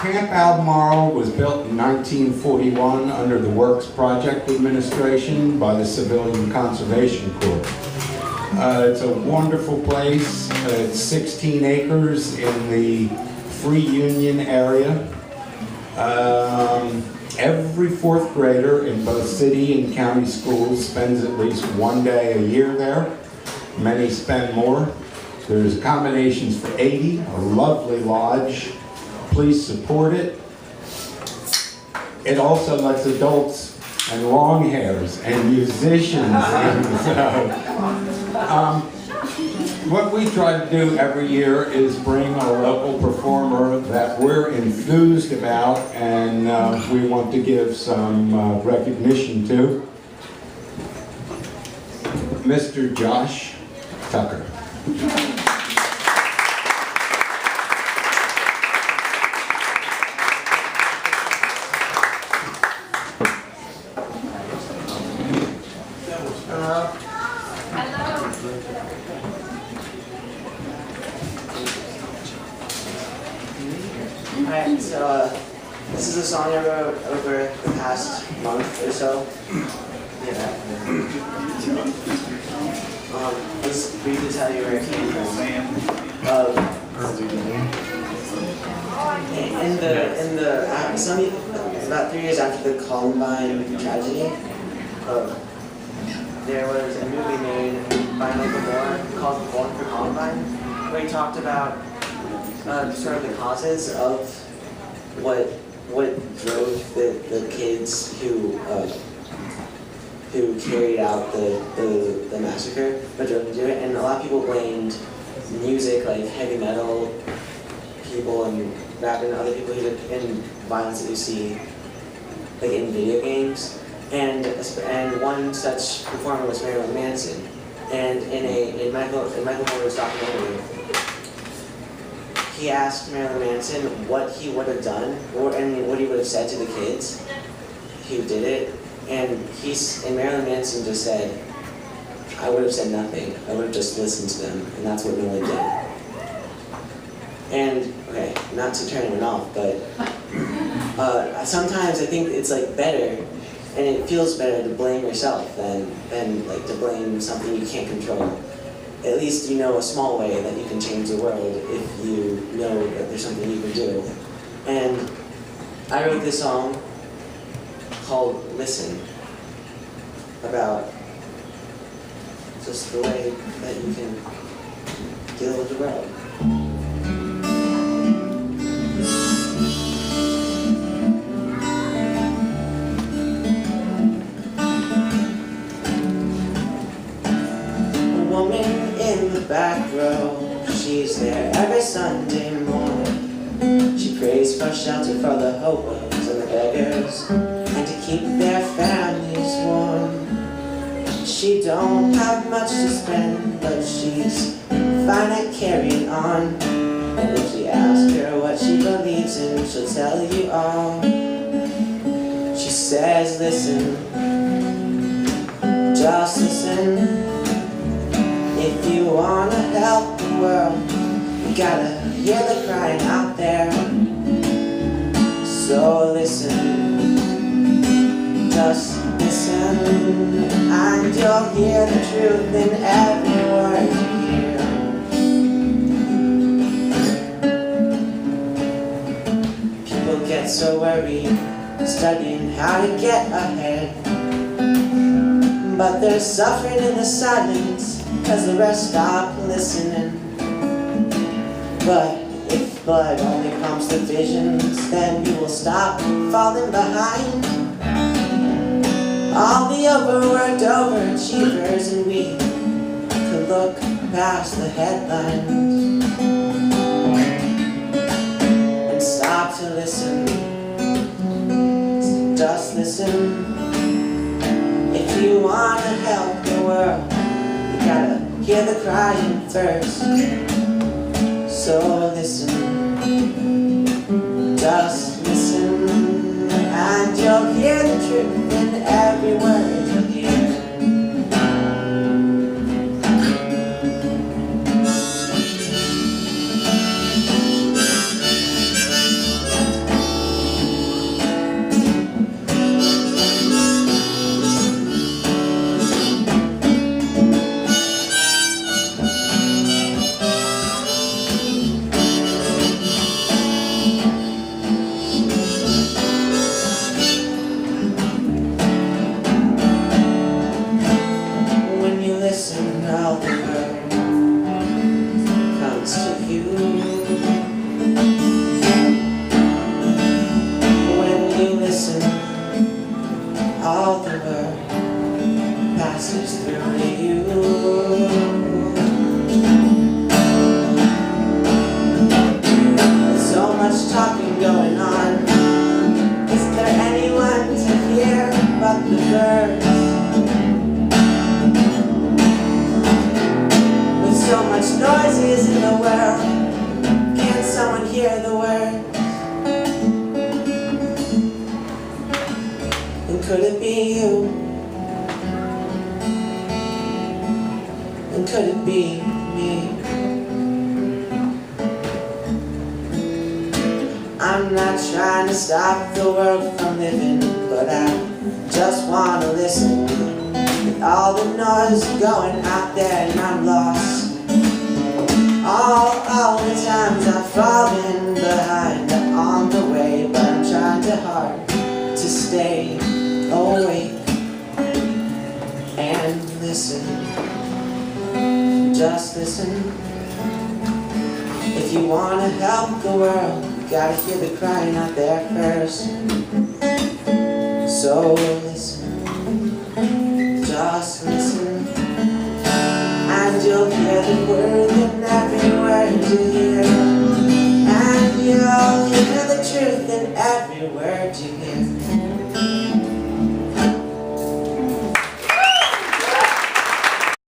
Camp Albemarle was built in 1941 under the Works Project Administration by the Civilian Conservation Corps. It's a wonderful place. It's 16 acres in the Free Union area. Every fourth grader in both city and county schools spends at least one day a year there. Many spend more. There's accommodations for 80, a lovely lodge. Please support it. It also lets adults and long hairs and musicians in. What we try to do every year is bring a local performer that we're enthused about and we want to give some recognition to. Mr. Josh Tucker. Alright, so this is a song I wrote over the past month or so. Just briefly tell you where it came from. About 3 years after the Columbine tragedy, there was a movie made by Michael Moore called Born for Columbine, where he talked about sort of the causes of what drove the kids who carried out the massacre, what drove them to do it. And a lot of people blamed music, like heavy metal people and rap and other people who in violence that you see like in video games. And one such performer was Marilyn Manson. And in Michael Moore's documentary, he asked Marilyn Manson what he would have done, what he would have said to the kids who did it, and Marilyn Manson just said, "I would have said nothing. I would have just listened to them," and that's what Nolan did. And okay, not to turn anyone off, but sometimes I think it's like better, and it feels better to blame yourself than like to blame something you can't control. At least you know a small way that you can change the world if you know that there's something you can do. And I wrote this song called Listen, about just the way that you can deal with the world. Back row, she's there every Sunday morning. She prays for shelter for the hobos and the beggars, and to keep their families warm. She don't have much to spend, but she's fine at carrying on. And if you ask her what she believes in, she'll tell you all. She says, listen, just listen. If you wanna help the world, you gotta hear the crying out there. So listen, just listen, and you'll hear the truth in every word you hear. People get so worried, studying how to get ahead, but they're suffering in the silence, 'cause the rest stop listening. But if blood only prompts divisions, then you will stop falling behind. All the overworked overachievers, and we could look past the headlines and stop to listen. Just listen. If you want to help the world, you gotta hear the crying first. So listen, just listen, and you'll hear the truth in every word you'll hear. could it be you? And could it be me? I'm not trying to stop the world from living, but I just wanna listen with all the noise going out there, and I'm lost. All the times I've fallen behind on the way, but I'm trying too hard to stay awake and listen. Just listen. If you wanna help the world, you gotta hear the crying out there first. So listen, just listen, and you'll hear the word in every word you hear, and you'll hear the truth in every word you hear.